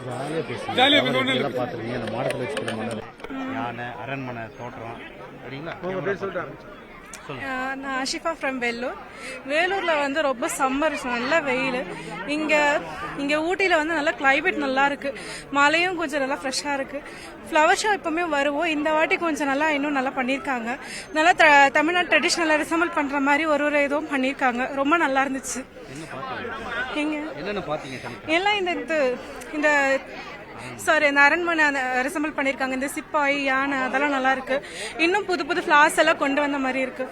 ஜாலியாக பேசுகிறேன் பார்த்துருக்கீங்க. அந்த மாடத்தில் வச்சுக்கிற மன்னர் யானை அரண்மனை தோற்றம் அப்படிங்களா? உங்கள் பேர் சொல்லிட்டாங்க. நான் ஆஷிஃபா ஃப்ரம் வேலூர். வேலூரில் வந்து ரொம்ப சம்மர், நல்ல வெயில். இங்கே ஊட்டியில் வந்து நல்ல கிளைமேட் நல்லா இருக்கு. மழையும் கொஞ்சம் நல்லா ஃப்ரெஷ்ஷாக இருக்கு. ஃப்ளவர் ஷோ எப்பவுமே வருவோம். இந்த வாட்டி கொஞ்சம் நல்லா இன்னும் நல்லா பண்ணியிருக்காங்க. நல்லா தமிழ்நாடு ட்ரெடிஷ்னலாக ரிசம்பிள் பண்ணுற மாதிரி ஒரு இதுவும் பண்ணியிருக்காங்க. ரொம்ப நல்லா இருந்துச்சு. எல்லாம் இந்த சாரி இந்த அரண்மனை ரிசம்பிள் பண்ணியிருக்காங்க. இந்த சிப்பாய் யானை அதெல்லாம் நல்லா இருக்கு. இன்னும் புது புது ஃபிளார்ஸ் எல்லாம் கொண்டு வந்த மாதிரி இருக்கு.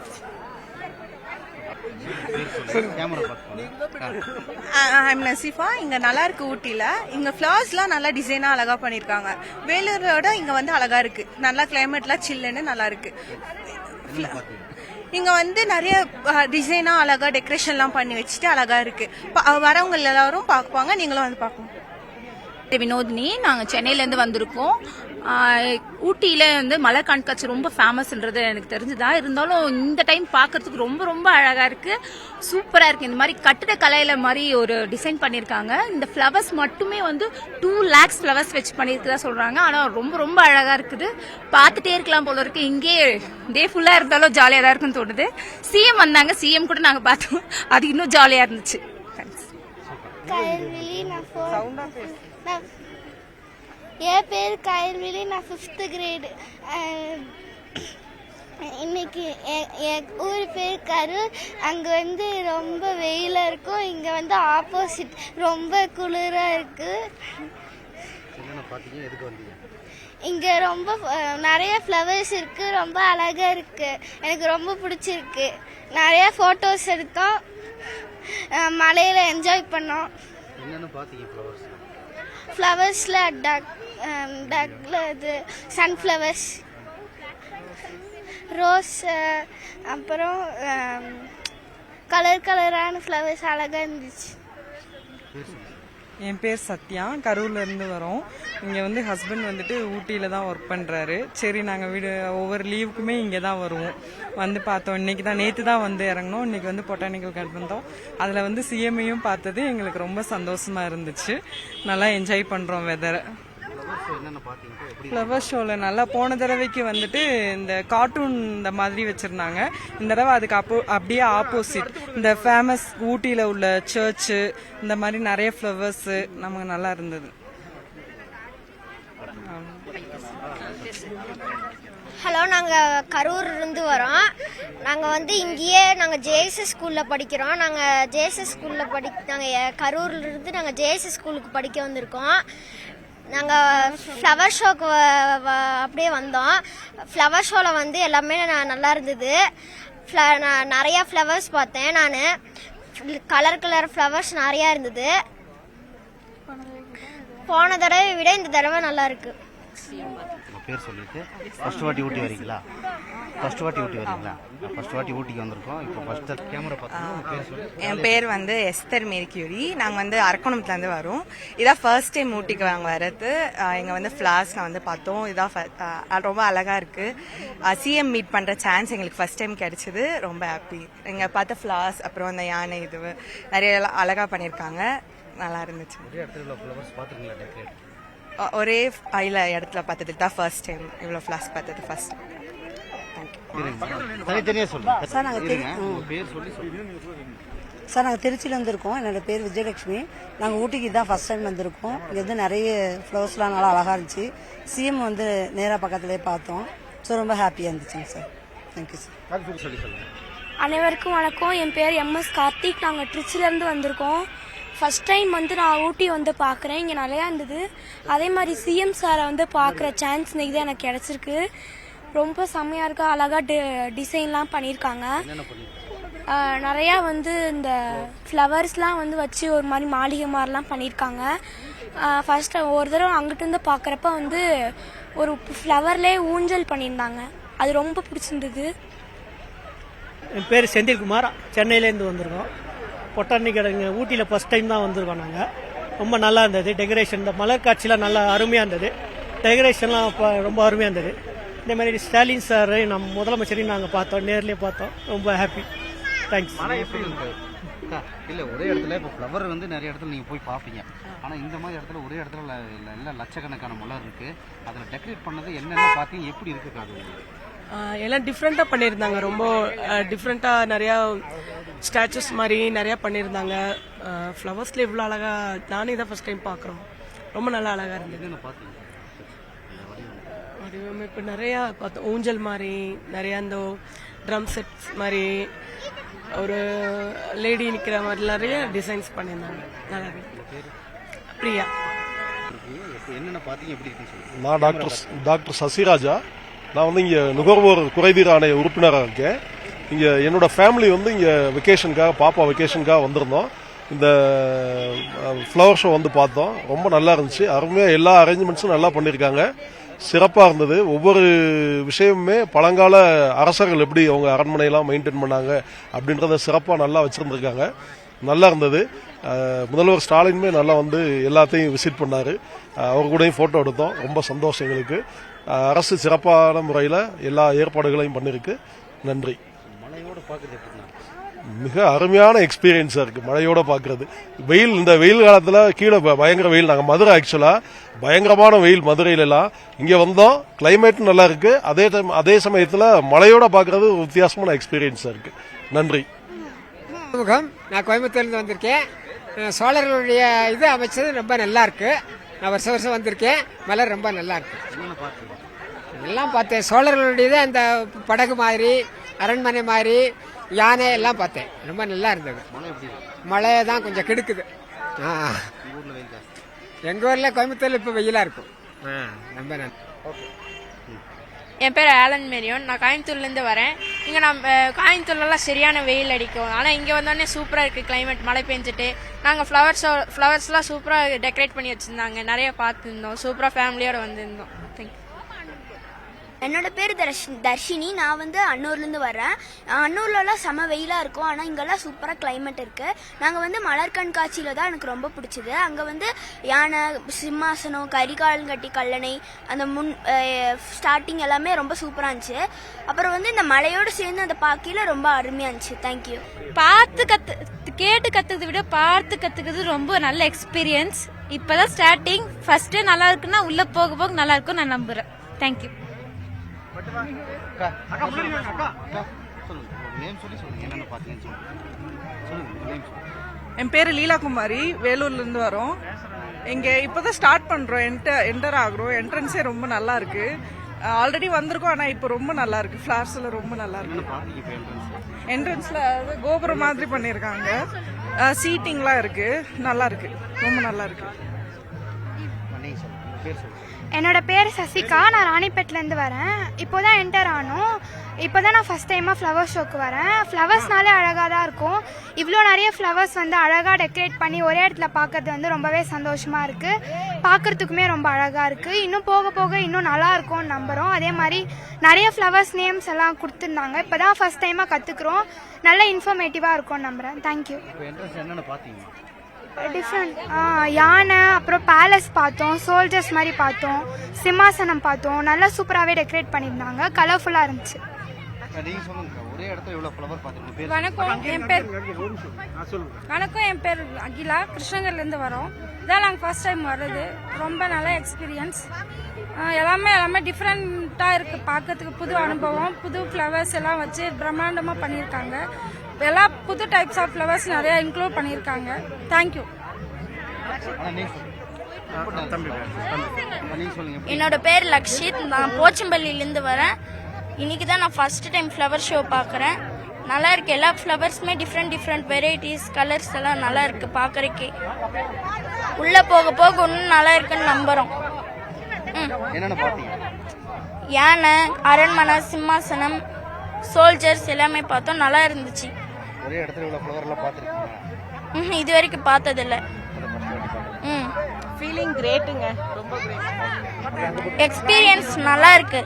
ஐம் நசீஃபா. இங்க நல்லா இருக்கு ஊட்டியில. இங்க ஃபிளவர்ஸ்லாம் நல்லா டிசைனா அழகா பண்ணிருக்காங்க. வேலூரோட இங்க வந்து அழகா இருக்கு. நல்லா கிளைமேட்லாம் சில்லுன்னு நல்லா இருக்கு. இங்க வந்து நிறைய டிசைனா அழகா டெக்கரேஷன்லாம் பண்ணி வச்சுட்டு அழகா இருக்கு. வரவங்க எல்லாரும் பாக்குவாங்க. நீங்களும் வந்து பாக்கணும். வினோதினி. நாங்கள் சென்னையிலேருந்து வந்திருக்கோம். ஊட்டியில் வந்து மலர் கண்காட்சி ரொம்ப ஃபேமஸ்ன்றது எனக்கு தெரிஞ்சுதான். இருந்தாலும் இந்த டைம் பார்க்கறதுக்கு ரொம்ப ரொம்ப அழகாக இருக்குது. சூப்பராக இருக்குது. இந்த மாதிரி கட்டிட கலையில் மாதிரி ஒரு டிசைன் பண்ணியிருக்காங்க. இந்த ஃப்ளவர்ஸ் மட்டுமே வந்து 2 lakhs ஃப்ளவர்ஸ் வச்சு பண்ணியிருக்குதா சொல்கிறாங்க. ஆனால் ரொம்ப ரொம்ப அழகாக இருக்குது. பார்த்துட்டே இருக்கலாம் போல இருக்குது. இங்கே டே ஃபுல்லாக இருந்தாலும் ஜாலியாக தான் இருக்குன்னு தோணுது. சிஎம் வந்தாங்க. சிஎம் கூட நாங்கள் பார்த்தோம். அது இன்னும் ஜாலியாக இருந்துச்சு. என் பேர் கயல்விழி. நான் 5th கிரேடு. இன்னைக்கு என் ஊர் பேர் கரூர். அங்கே வந்து ரொம்ப வெயிலாக இருக்கும். இங்கே வந்து ஆப்போசிட் ரொம்ப குளிராக இருக்கு. இங்கே ரொம்ப நிறைய ஃப்ளவர்ஸ் இருக்கு. ரொம்ப அழகாக இருக்கு. எனக்கு ரொம்ப பிடிச்சிருக்கு. நிறைய ஃபோட்டோஸ் எடுத்தோம். மலையில் என்ஜாய் பண்ணோம். ஃப்ளவர்ஸில் டக்ல இது சன்ஃப்ளவர்ஸ், ரோஸ், அப்புறம் கலரான ஃப்ளவர்ஸ் அழகாக இருந்துச்சு. என் பேர் சத்யா. கரூர்லேருந்து வரோம். இங்கே வந்து ஹஸ்பண்ட் வந்துட்டு ஊட்டியில் தான் ஒர்க் பண்ணுறாரு. சரி நாங்கள் ஒவ்வொரு லீவுக்குமே இங்கே தான் வருவோம். வந்து பார்த்தோம். நேற்று தான் வந்து இறங்கினோம். இன்றைக்கி வந்து பொட்டானிக்கல் கார்டன் வந்தோம். அதில் வந்து சிஎம்ஐயும் பார்த்தது எங்களுக்கு ரொம்ப சந்தோஷமாக இருந்துச்சு. நல்லா என்ஜாய் பண்ணுறோம் வெதரை. ஃப்ளவர் ஷோவில் நல்லா போன தடவைக்கு வந்துட்டு இந்த கார்ட்டூன் இந்த மாதிரி வச்சுருந்தாங்க. இந்த தடவை அதுக்கு அப்படியே ஆப்போசிட் இந்த ஃபேமஸ் ஊட்டியில் உள்ள சர்ச்சு இந்த மாதிரி நிறைய ஃப்ளவர்ஸு நமக்கு நல்லா இருந்தது. ஹலோ, நாங்கள் கரூர்லேருந்து வரோம். நாங்கள் வந்து இங்கேயே நாங்கள் ஜேஎஸ்எஸ் ஸ்கூலில் படிக்கிறோம். நாங்கள் ஜேஎஸ்எஸ் ஸ்கூலில் நாங்கள் கரூர்லேருந்து நாங்கள் ஜேஎஸ்எஸ் ஸ்கூலுக்கு படிக்க வந்திருக்கோம். நாங்கள் ஃப்ளவர் ஷோக்கு அப்படியே வந்தோம். ஃப்ளவர் ஷோவில் வந்து எல்லாமே நல்லா இருந்தது. நிறையா ஃப்ளவர்ஸ் பார்த்தேன். நான் கலர் ஃப்ளவர்ஸ் நிறையா இருந்தது. போன தடவை விட இந்த தடவை நல்லா இருக்கு. பேர் சொல்லிட்டு ஃபர்ஸ்ட் வாட்டி ஊட்டி வரீங்களா? ஃபர்ஸ்ட் வாட்டி ஊட்டிக்கு வந்திருக்கோம். இப்போ ஃபர்ஸ்ட் கேமரா பார்த்தோம். என் பேர் வந்து எஸ்தர் மேரிக்யூரி. நாங்கள் வந்து அரக்கோணத்துலேருந்து வரோம். இதான் ஃபர்ஸ்ட் டைம் ஊட்டிக்கு நாங்கள் வர்றது. இங்கே வந்து ஃப்ளார்ஸ் நான் வந்து பார்த்தோம். இதான் ரொம்ப அழகாக இருக்குது. சிஎம் மீட் பண்ணுற சான்ஸ் எங்களுக்கு ஃபர்ஸ்ட் டைம் கிடைச்சிது. ரொம்ப ஹாப்பி. இங்கே பார்த்த ஃப்ளார்ஸ் அப்புறம் அந்த யானை இது நிறைய அழகாக பண்ணியிருக்காங்க. நல்லா இருந்துச்சு. ஒரே இடத்துல பார்த்தது தான் ஃபர்ஸ்ட் டைம். இவ்வளோ ஃப்ளார்ஸ் பார்த்தது ஃபர்ஸ்ட் டைம். சார் நாங்கள் திருச்சியிலேருந்து இருக்கோம். என்னோட பேர் விஜயலட்சுமி. நாங்கள் ஊட்டிக்கு தான் ஃபர்ஸ்ட் டைம் வந்திருக்கோம். இங்கே வந்து நிறைய ஃப்ளவர்ஸ்லாம் நல்லா அழகாக இருந்துச்சு. சிஎம் வந்து நேராக பக்கத்துலேயே பார்த்தோம். ஸோ ரொம்ப ஹாப்பியாக இருந்துச்சுங்க சார். Thank you sir. அனைவருக்கும் வணக்கம். என் பேர் MS கார்த்திக். நாங்கள் திருச்சியிலேருந்து வந்திருக்கோம். ஃபர்ஸ்ட் டைம் வந்து நான் ஊட்டி வந்து பார்க்குறேன். இங்கே நிறையா இருந்தது. அதே மாதிரி சிஎம் சாரை வந்து பார்க்குற சான்ஸ் இன்னைக்கு தான் எனக்கு கிடச்சிருக்கு. ரொம்ப செம்மையாக இருக்கா. அழகாக டிசைன்லாம் பண்ணியிருக்காங்க. நிறையா வந்து இந்த ஃப்ளவர்ஸ்லாம் வந்து வச்சு ஒரு மாதிரி மாளிகை மாதிரிலாம் பண்ணியிருக்காங்க. ஃபர்ஸ்ட் ஒரு தடவை அங்கிட்டிருந்து பார்க்குறப்ப வந்து ஒரு ஃப்ளவர்லேயே ஊஞ்சல் பண்ணியிருந்தாங்க. அது ரொம்ப பிடிச்சிருந்தது. என் பேர் செந்தில்குமார். சென்னையிலேருந்து வந்திருக்கோம். பொட்டானிக்கல் ஊட்டியில் ஃபர்ஸ்ட் டைம் தான் வந்திருக்கோம். நாங்கள் ரொம்ப நல்லா இருந்தது. டெக்கரேஷன் இந்த மலர் காட்சிலாம் நல்லா அருமையாக இருந்தது. டெக்கரேஷன்லாம் ரொம்ப அருமையாக இருந்தது. இந்த மாதிரி ஸ்டாலின் சார் நம்ம முதலமைச்சரையும் நாங்கள் பார்த்தோம். நேர்லேயே பார்த்தோம். ரொம்ப ஹாப்பி. தேங்க்ஸ். இல்லை ஒரே இடத்துல இப்போ ஃப்ளவர் வந்து நிறைய இடத்துல நீங்கள் போய் பார்ப்பீங்க, ஆனால் இந்த மாதிரி இடத்துல ஒரே இடத்துல எல்லாம் லட்சக்கணக்கான மலர் இருக்குது. அதில் டெக்கரேட் பண்ணது என்னென்ன பார்த்தீங்க, எப்படி இருக்குது அது? எல்லாம் டிஃப்ரெண்ட்டாக பண்ணியிருந்தாங்க. ரொம்ப டிஃப்ரெண்ட்டாக நிறையா ஸ்டாச்சுஸ் மாதிரி நிறையா பண்ணியிருந்தாங்க. ஃப்ளவர்ஸில் இவ்வளோ அழகாக நானே தான் ஃபஸ்ட் டைம் பார்க்குறோம். ரொம்ப நல்லா அழகாக இருந்தது. என்னென்ன பார்த்தீங்க வடிவமைப்பு நிறையா பார்த்தோம். ஊஞ்சல் மாதிரி நிறையா இந்த ட்ரம் செட்ஸ் மாதிரி ஒரு லேடி நிற்கிற மாதிரி நிறைய டிசைன்ஸ் பண்ணியிருந்தாங்க. நல்லா இருக்கு. பிரியா. என்னென்ன பார்த்தீங்க, எப்படி இருக்குன்னு நான் டாக்டர் சசிராஜா. நான் வந்து இங்கே நுகர்வோர் குறைதீர் ஆணைய உறுப்பினராக இருக்கேன். இங்கே என்னோட ஃபேமிலி வந்து இங்கே வெக்கேஷனுக்காக, பாப்பா வெக்கேஷனுக்காக வந்திருந்தோம். இந்த ஃப்ளவர் ஷோ வந்து பார்த்தோம். ரொம்ப நல்லா இருந்துச்சு. அருமையாக எல்லா அரேஞ்ச்மெண்ட்ஸும் நல்லா பண்ணியிருக்காங்க. சிறப்பாக இருந்தது. ஒவ்வொரு விஷயமுமே பழங்கால அரசர்கள் எப்படி அவங்க அரண்மனையெல்லாம் மெயின்டைன் பண்ணாங்க அப்படின்றத சிறப்பாக நல்லா வச்சுருந்துருக்காங்க. நல்லா இருந்தது. முதல்வர் ஸ்டாலினுமே நல்லா வந்து எல்லாத்தையும் விசிட் பண்ணார். அவர் கூடயும் ஃபோட்டோ எடுத்தோம். ரொம்ப சந்தோஷம் எங்களுக்கு. அரசு சிறப்பான முறையில் எல்லா ஏற்பாடுகளையும் பண்ணியிருக்கு. நன்றி. மழையோடு பார்க்குறது மிக அருமையான எக்ஸ்பீரியன்ஸாக இருக்குது மழையோட பார்க்குறது. வெயில், இந்த வெயில் காலத்தில் கீழே பயங்கர வெயில். நாங்கள் மதுரை ஆக்சுவலாக பயங்கரமான வெயில் மதுரையிலலாம். இங்கே வந்தோம், கிளைமேட்டும் நல்லா இருக்குது. அதே சமயத்தில் மழையோட பார்க்குறது ஒரு வித்தியாசமான எக்ஸ்பீரியன்ஸாக இருக்குது. நன்றி. நான் கோயம்புத்தூர்லேருந்து வந்திருக்கேன். சோழர்களுடைய இது அமைச்சது ரொம்ப நல்லா இருக்கு. நான் வருஷம் வருஷம் வந்திருக்கேன். மலர் ரொம்ப நல்லா இருக்கு. எல்லாம் பார்த்தேன். சோழர்களுடையது அந்த படகு மாதிரி, அரண்மனை மாதிரி, யானை எல்லாம் பார்த்தேன். ரொம்ப நல்லா இருந்தது. மழை தான் கொஞ்சம் கெடுக்குது. எங்கள் ஊரில் கோயம்புத்தூரில் இப்போ வெயிலாக இருக்கும். ரொம்ப நல்லா. என் பேர் ஆலன் மேரியோன். நான் கோயம்புத்தூர்லேருந்து வரேன். இங்கே நம்ம கோயம்புத்தூர்லலாம் சரியான வெயில் அடிக்கும். ஆனால் இங்கே வந்தோடனே சூப்பராக இருக்குது கிளைமேட். மழை பெஞ்சிட்டு நாங்கள் ஃப்ளவர்ஸ்லாம் சூப்பராக டெக்கரேட் பண்ணி வச்சுருந்தாங்க. நிறைய பார்த்துருந்தோம். சூப்பராக ஃபேமிலியோடு வந்திருந்தோம். தேங்க்யூ. என்னோட பேர் தர்ஷினி. நான் வந்து அன்னூர்லேருந்து வரேன். அன்னூர்லலாம் செம வெயிலாக இருக்கும். ஆனால் இங்கெல்லாம் சூப்பராக கிளைமேட் இருக்குது. நாங்கள் வந்து மலர் கண்காட்சியில் தான் எனக்கு ரொம்ப பிடிச்சது. அங்கே வந்து யானை, சிம்மாசனம், கரிகாலங்கட்டி கல்லணை, அந்த ஸ்டார்டிங் எல்லாமே ரொம்ப சூப்பராக இருந்துச்சு. அப்புறம் வந்து இந்த மலையோடு சேர்ந்து அந்த பார்க்கையில் ரொம்ப அருமையாக இருந்துச்சு. தேங்க்யூ. கேட்டு கற்றுக்கிறத விட பார்த்து கற்றுக்கிறது ரொம்ப நல்ல எக்ஸ்பீரியன்ஸ். இப்போதான் ஸ்டார்டிங். ஃபர்ஸ்டே நல்லா இருக்குன்னா உள்ளே போக போக நல்லா இருக்கும் நான் நம்புகிறேன். தேங்க்யூ. என் பேர் லீலா குமாரி. வேலூர்லேருந்து வரோம். இங்கே இப்போதான் ஸ்டார்ட் பண்ணுறோம். என்டர் ஆகுறோம். என்ட்ரன்ஸே ரொம்ப நல்லா இருக்கு. ஆல்ரெடி வந்திருக்கோம், ஆனால் இப்போ ரொம்ப நல்லா இருக்கு. ஃப்ளார்ஸ் எல்லாம் ரொம்ப நல்லா இருக்கு. என்ட்ரன்ஸ்ல கோபுரம் மாதிரி பண்ணியிருக்காங்க. சீட்டிங்லாம் இருக்கு. நல்லா இருக்கு. ரொம்ப நல்லா இருக்கு. என்னோட பேர் சசிகா. நான் ராணிப்பேட்டிலேருந்து வரேன். இப்போ தான் என்டர் ஆனோம். இப்போ தான் நான் ஃபஸ்ட் டைமாக ஃப்ளவர் ஷோக்கு வரேன். ஃப்ளவர்ஸ்னாலே அழகாக தான் இருக்கும். இவ்வளோ நிறைய ஃப்ளவர்ஸ் வந்து அழகாக டெக்கரேட் பண்ணி ஒரே இடத்துல பார்க்கறது வந்து ரொம்பவே சந்தோஷமாக இருக்குது. பார்க்குறதுக்குமே ரொம்ப அழகாக இருக்குது. இன்னும் போக போக இன்னும் நல்லா இருக்கும்னு நம்புகிறோம். அதே மாதிரி நிறைய ஃப்ளவர்ஸ் நேம்ஸ் எல்லாம் கொடுத்துருந்தாங்க. இப்போ தான் ஃபஸ்ட் டைமாக கற்றுக்குறோம். நல்ல இன்ஃபர்மேட்டிவாக இருக்கும்னு நம்புகிறேன். தேங்க்யூ. டிஃப்ரெண்ட் யானை, அப்புறம் பேலஸ் பார்த்தோம், சோல்ஜர்ஸ் மாதிரி பார்த்தோம், சிம்மாசனம் பார்த்தோம். நல்லா சூப்பராகவே டெக்கரேட் பண்ணியிருந்தாங்க. கலர்ஃபுல்லாக இருந்துச்சு. வணக்கம், என் பேர் அகிலா. கிருஷ்ணகிரிலேருந்து வரோம். இதான் நாங்கள் ஃபர்ஸ்ட் டைம் வர்றது. ரொம்ப நல்ல எக்ஸ்பீரியன்ஸ். எல்லாமே டிஃப்ரெண்ட்டாக இருக்குது. பார்க்கறதுக்கு புது அனுபவம். புது ஃப்ளவர்ஸ் எல்லாம் வச்சு பிரம்மாண்டமாக பண்ணியிருக்காங்க. எல்லா புது டைப்ஸ் ஆஃப் ஃப்ளவர்ஸ் நிறைய இன்க்ளூட் பண்ணியிருக்காங்க. தேங்க்யூ. என்னோட பேர் லக்ஷித். நான் போச்சம்பள்ளியிலேருந்து வரேன். இன்னைக்கு தான் நான் ஃபர்ஸ்ட் டைம் ஃப்ளவர் ஷோ பார்க்குறேன். நல்லா இருக்கு. எல்லா ஃப்ளவர்ஸுமே டிஃப்ரெண்ட் வெரைட்டிஸ், கலர்ஸ் எல்லாம் நல்லா இருக்கு பார்க்கறதுக்கே. உள்ளே போக போக இன்னும் நல்லா இருக்குன்னு நம்புகிறோம். யானை, அரண்மனை, சிம்மாசனம், சோல்ஜர்ஸ் எல்லாமே பார்த்தோம். நல்லா இருந்துச்சு. இது வரைக்கும் பார்த்ததில்ல. ஃபீலிங் கிரேட்டுங்க. ரொம்ப எக்ஸ்பீரியன்ஸ் நல்லா இருக்கு.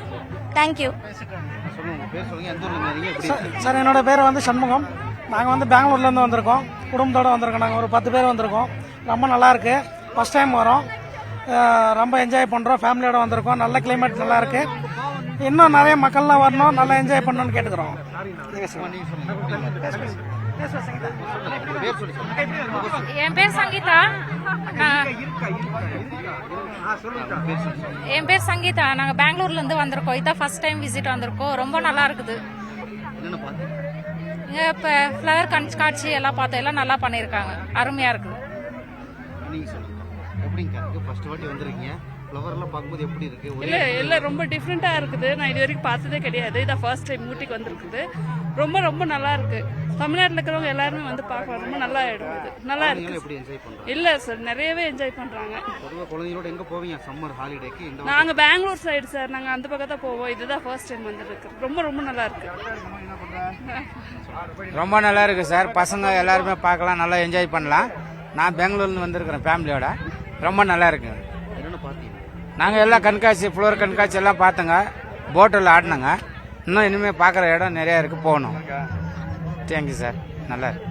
தேங்க்யூ. சார், என்னோட பேர் வந்து சண்முகம். நாங்கள் வந்து பெங்களூர்லேருந்து வந்திருக்கோம். குடும்பத்தோடு வந்திருக்கோம். நாங்கள் ஒரு 10 பேர் வந்திருக்கோம். ரொம்ப நல்லா இருக்கு. ஃபர்ஸ்ட் டைம் வரோம். ரொம்ப என்ஜாய் பண்ணுறோம். ஃபேமிலியோடு வந்திருக்கோம். நல்ல கிளைமேட் நல்லா இருக்கு. இன்னும் நிறைய மக்கள்லாம் வரணும், நல்லா என்ஜாய் பண்ணணும்னு கேட்டுக்கிறோம். உங்க பேர் சொல்லி சொல்லுங்க. என் பேர் சங்கீதா. என் பேர் சங்கீதா. நாங்கள் பெங்களூர்ல இருந்து வந்திருக்கோம். இதான் ஃபர்ஸ்ட் டைம் விசிட் வந்திருக்கோம். ரொம்ப நல்லா இருக்குது. என்னென்ன பார்த்தீங்க? இங்கே இப்போ ஃப்ளவர் கண்காட்சி எல்லாம் பார்த்தோம். எல்லாம் நல்லா பண்ணியிருக்காங்க. அருமையாக இருக்குது. நீங்க சொல்லுங்க, எப்படிங்க இருக்கு? ஃபர்ஸ்ட் வாட்டி வந்திருக்கீங்க, ஃப்ளவர்லாம் பார்க்கும்போது எப்படி இருக்கு? இல்ல ரொம்ப டிஃப்ரெண்டா இருக்குது. நான் இது வரைக்கும் பார்த்ததே கிடையாது. இதான் ஃபர்ஸ்ட் டைம் ஊட்டிக்கு வந்திருக்குது. ரொம்ப நல்லா இருக்கு. தமிழ்நாட்டில் இருக்கிறவங்க எல்லாருமே வந்து பார்க்கலாம். ரொம்ப நல்லா இடம் இது. நல்லா இருக்கு. எப்படி என்ஜாய் பண்றாங்க? இல்ல சார், நிறையவே என்ஜாய் பண்றாங்க. பொதுவாக குழந்தைகளோட எங்க போவீங்க சம்மர் ஹாலிடேக்கு? இந்த நாங்க பெங்களூர் சைடு சார். நாங்க அந்த பக்கம் தான் போவோம். இதுதான் ஃபர்ஸ்ட் டைம் வந்துருக்கு. ரொம்ப நல்லா இருக்கு. ரொம்ப நல்லா இருக்கு சார். பசங்க எல்லாருமே பார்க்கலாம், நல்லா என்ஜாய் பண்ணலாம். நான் பெங்களூர்லேருந்து வந்திருக்கிறேன் ஃபேமிலியோட. ரொம்ப நல்லா இருக்கு. என்னென்ன பார்த்தீங்க? நாங்கள் எல்லாம் கண்காட்சி, ஃப்ளோர் கண்காட்சி எல்லாம் பார்த்தோங்க. போட்டில் ஆடினோங்க. இன்னும் இனிமேல் பார்க்குற இடம் நிறையா இருக்குது, போகணும். Thank you sir. நல்லா இருக்கு.